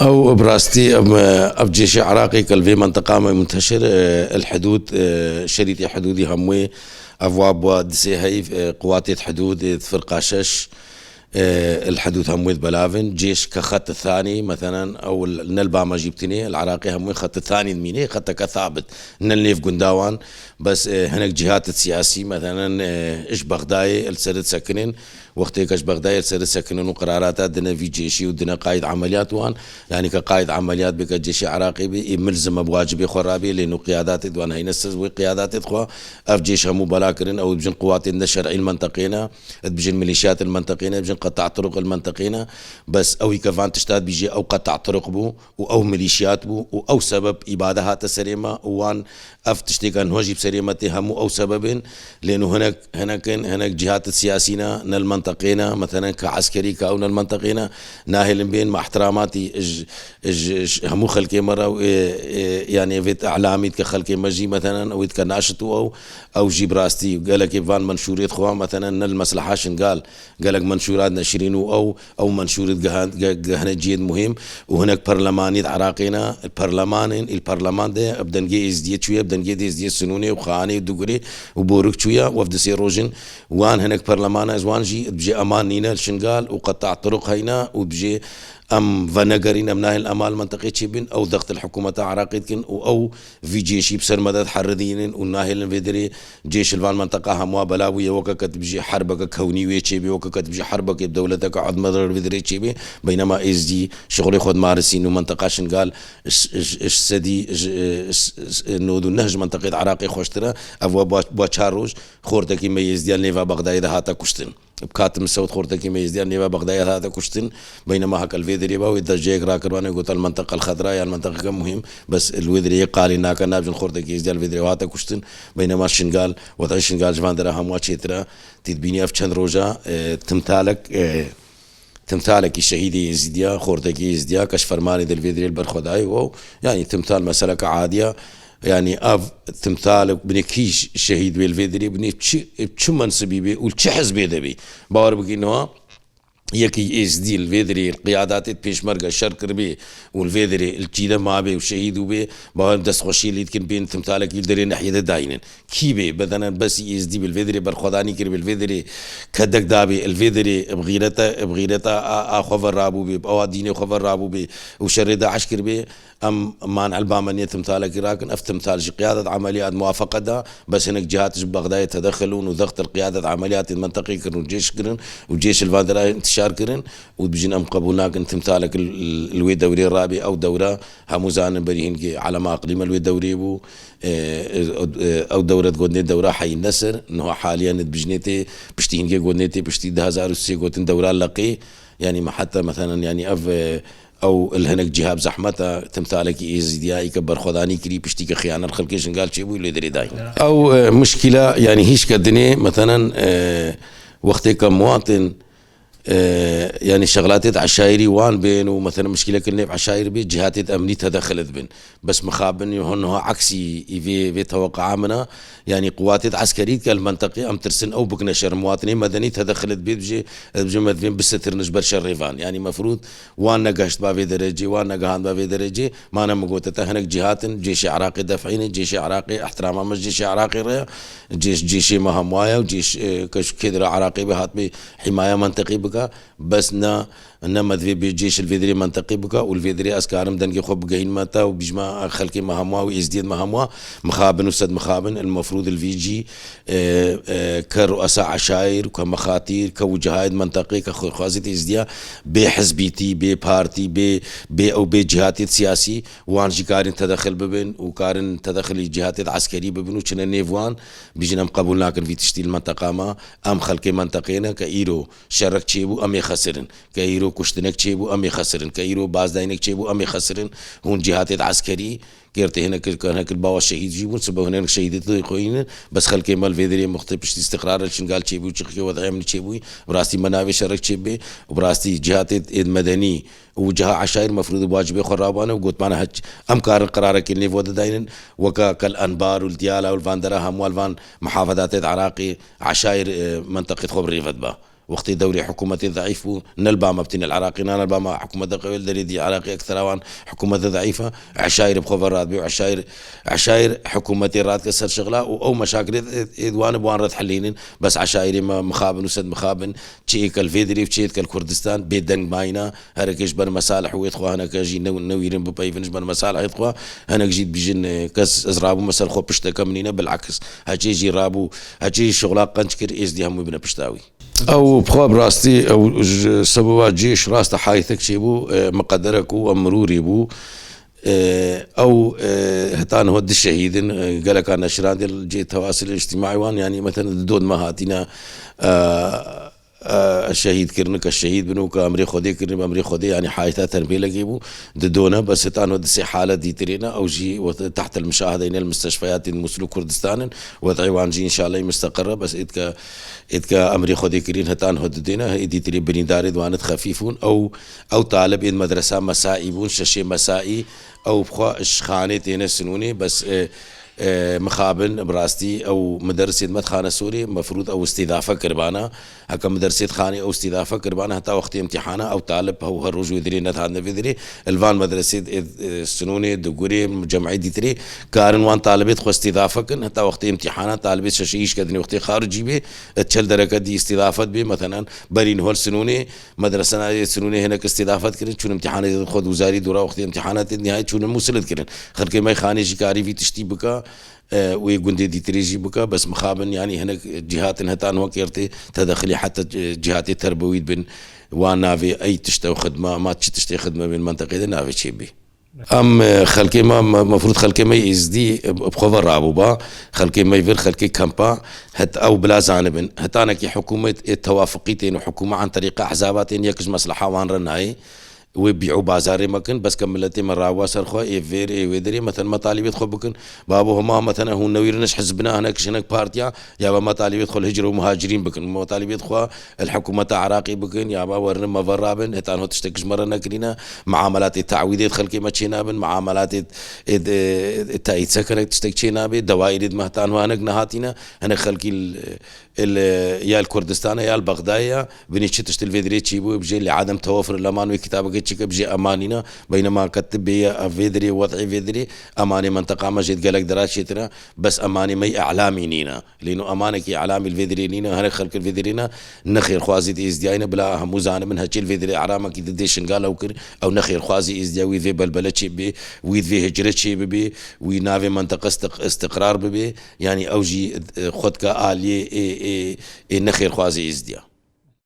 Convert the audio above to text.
أو براستي أب جيش عراقي كالفي منطقة ما منتشر الحدود شريطي حدودي هموي أفواب ودسي هاي قوات حدود فرقاشش الحدود هموي بلافن جيش كخط الثاني مثلا او نلبا ما جبتني العراقي هموي خط الثاني الميني خط كثابت نلنيف قنداوان بس هناك جهات السياسي مثلا ايش بغداي السرد سكنين وقتك ايش بغداي السرد سكنين وقرارات دنا في جيشي ودنا قائد عمليات وان يعني كقائد عمليات بك جيش عراقي ملزم بواجبي خرابي لانه قيادات دوان هي نسز وقيادات اخوا اف جيش همو بلاكرين او بجن قوات الشرعي المنطقينا بجن ميليشيات المنطقينا بجن قطع طرق المنطقينا بس او كفان تشتاد بيجي او قطع طرق بو او ميليشيات بو او سبب ابادهات سليمه وان اف تشتي كان هوجي بسليمته همو او سبب لانه هناك جهات السياسيين المنطقينا مثلا كعسكري كاون المنطقينا ناهل بين مع احتراماتي همو خلقي مره يعني فيت اعلامي كخلقي مجي مثلا او كناشط او جيب راستي قال لك فان منشوريت خوا مثلا المصلحه قال لك منشورات ناشرين او منشور جهنة جيد مهم وهناك برلماني عراقينا البرلمان ده ابدا جي ازديت شويه ابدا جي ازديت سنوني وخاني ودغري وبورك شويه وفد سيروجن وان هناك برلمان ازوان جي بجي امان نينا الشنغال وقطع طرق هينا وبجي ام فنقرين ام ناهل امال منطقه شيبين او ضغط الحكومه عراقيتكن او في جيشي بسر مدد حردين وناهل فيدري جيش الفان منطقه هموا بلاويه وكت بجي حربك كونيه تشيبي وكت بجي حربك بدولتك عد مدر فيدري تشيبي بينما اس دي شغل خد مارسين ومنطقه شنقال اش سدي نودو النهج منطقه عراقي خوشترا افوا بوشاروج خورتك يميز ديال نيفا بغداد هاتا كشتن بكاتم السود خورتك يميز ديال نيفا بغداد هذا كشتن بينما هك الفيدري باو اذا جايك راكروانا قلت المنطقه الخضراء يعني المنطقه كم مهم بس الفيدري قال انك نابجن خورتك يميز ديال الفيدري هذا كشتن بينما الشنغال وضع الشنغال جفان درا هم واتشيترا تدبيني افشن روجا تمثالك الشهيدي يزديا خورتك يزديا كش فرماني دل فيدري البرخداي و يعني تمثال مسألة عادية يعني تمثال بنكيش شهيد بالفيدري بني بتش منصبي بي وتش حزبي دبي باور بك انه يكي اس دي الفيدري القيادات بيشمرقة الشرق ربي والفيدري الجيدة ما بي وشهيدو بي باهم دست خوشي اللي يتكن بين تمثالك يلدري ناحية داينن كي بي بدنا بس اس دي بالفيدري برخداني كري بالفيدري كدك دابي الفيدري بغيرتا خفر رابو بي او ديني خفر رابو بي وشريدا عشكر بي ام مانع البامنية تمثالك راكن تمثال قيادة عمليات موافقة دا بس هناك جهات بغداد يتدخلون وضغط القيادة عمليات المنطقي كرن والجيش كرن وجيش الفاندرا انتشار كرن وبجين ام قبولناك تمثالك الوي دوري الرابع او دورة هموزان بريهن على ما اقليم الوي دوري بو او دورة قدني دورة حي النسر انه حاليا بجنيتي بشتين قدنيتي بشتي 2006 قوتن دورة لقي يعني ما حتى مثلا يعني او الهنك جهاب زحمته تمثالك يزيديا يكبر خداني كري بشتي خيانه الخلقيش قال شي بيقول يدري داي او مشكله يعني هيش كدني مثلا وقت كمواطن يعني شغلات عشايري وان بين ومثلا مشكله كلنا عشاير بي جهات امنيه تدخلت بين بس مخابن هون عكسي في توقع منا يعني قوات عسكريه كالمنطقه ام ترسن او بكنشر مواطنين مدني تدخلت بيجي مدفين بالستر نجبر شريفان يعني مفروض وان نقشت بافي درجه وان نقهان بافي درجه ما انا مقوت هناك جهات جيش عراقي دافعين جيش عراقي احترام مش جيش عراقي جيش مهموايا وجيش كدر عراقي بهات بحمايه منطقي بك بس مدفي بجيش الفيدري منطقي بكا والفيدري اسكارم دنجي خوب جاين ماتا وبجماعة خلقي مهموا وازدياد مهموا مخابن وسد مخابن المفروض الفيجي كرؤساء عشائر وكمخاطير كوجهات منطقي كخوازيت ازديا بحزبيتي ببارتي او بجهات سياسي وانجي كارن تدخل ببن وكارن تدخل الجهات العسكريه ببن وشنا نيفوان بيجينا مقبولنا كن في تشتيل المنطقه ما ام خلقي منطقينا كايرو شرك تشيبو ام يخسرن كايرو كشتنك تشيبو ام يخسرن كايرو بازداينك تشيبو ام يخسرن هون جهات عسكري كيرتي هناك الباوا الشهيد جيبون سبب هناك شهيد يقوين بس خلك مال فيدري مختبش استقرار شنقال تشيبو تشخي وضعي من تشيبوي براستي منافي شرك تشيبي وبراستي جهات المدني وجهة عشائر مفروض بواجبي خرابانه وقلت معنا هج امكار قرارك اللي فود داينن وكا كالانبار والديالا والفاندرا هم والفان محافظات عراقي عشائر منطقه خبر ريفت با وقت دوري حكومة ضعيف نلبا مبتين العراقي نلبا ما حكومة قوية دريدي عراقي أكثر وان حكومة ضعيفة عشاير بخوف راتبي عشاير حكومة رات كسر شغلة أو مشاكل إدوان بوان رد حلين بس عشايري ما مخابن وسد مخابن تشيك الفيدري تشيك الكردستان بيدن ماينا هركش بن مصالح ويدخوا هنا كجي نويرين ببايفنش بن مصالح يدخوا هنا جيت بيجن كس ازرابو مثلا خو بشتكى منينا بالعكس هاجي جي رابو هاجي شغلة قنشكر إز دي هم بنا بشتاوي او بخواب راستي او سبوا جيش راست حايثك شيبو مقدرك ومروري بو او هتان هود الشهيد قال لك انا شران ديال جي التواصل الاجتماعي وان يعني مثلا دون ما هاتينا الشهيد كرنك الشهيد بنو كامري خودي كرن امري خودي يعني حايته تربيه لجيبو ددونا بس تان ود سي حاله دي ترينا او جي تحت المشاهدين المستشفيات المسلو كردستان وضعي جي ان شاء الله مستقره بس اتك امري خودي كرين هتان هود دينا دي تري بني دارد وانت خفيفون او طالب مدرسه مسائي بون ششي مسائي او بخوا اشخانه سنوني بس مخابن براستي او مدرسة مدخانة سوري مفروض او استضافة كربانا هكا مدرسة خاني او استضافة كربانا حتى وقت امتحانه او طالب هو هالرجو يدري نتهادنا في ذري الفان مدرسة سنوني دقوري جمعي دي تري كارن وان طالبت خو استضافة كن حتى وقت امتحانه طالبت ششيش كدني وقت خارجي بي اتشل درجة دي استضافة بي مثلا برين هول سنوني مدرسة سنوني هناك استضافة كرن شون امتحانات خود وزاري دورا وقت امتحانات النهاية شون الموصلت كرن خلك ما يخاني شكاري في تشتي بكا ويقول دي تريجي بكا بس مخابن يعني هناك جهات هتان وكيرتي تدخلي حتى جهات التربوية بين ونافي اي تشتي خدمه ما تشتي خدمه من منطقه نافي تشيبي ام خلكي ما مفروض خلكي ما يزدي بخوفر رابوبا خلكي ما يفر خلكي كامبا هت او بلا زانبن هتانا كي حكومه التوافقيتين وحكومه عن طريق احزاباتين يكش مصلحه وان رناي ويبيعوا بازاري مكن بس كملتي مرة واسر خو يفير ويدري مثلا مطالب يدخل بكن بابو هما مثلا هو نويرنش حزبنا هناك شنك بارتيا يا با مطالب يدخل هجرة ومهاجرين بكن مطالب يدخل الحكومة عراقي بكن يا با ورن ما فرابن هتان هو تشتكش مرة نكرينا معاملات التعويض يدخل كيما تشينابن معاملات التأييد سكنك تشتكينا بي دوائر مهتان وهنك نهاتينا هنك خلكي يا الكردستان يا البغدادية بنيتش تشتل فيدري تشيبو بجي لعدم توافر الأمان وكتابك تشيك بجي أمانينا بينما كتب بي فيدري وضعي فيدري أماني منطقة ما جيت قالك دراشتنا بس أماني مي إعلامي نينا لأنه أمانك إعلامي الفيدري نينا هنك خلق الفيدرينا نخير خوازي إزدياينا بلا هموزانة من هالشي الفيدري إعلامك يديشن قال أو نخير خوازي إزديا ويذي بلبلة شي بي ويذي هجرة شي بي وينافي منطقة استقرار بي يعني أوجي خد كآلية نخير خوازي إزديا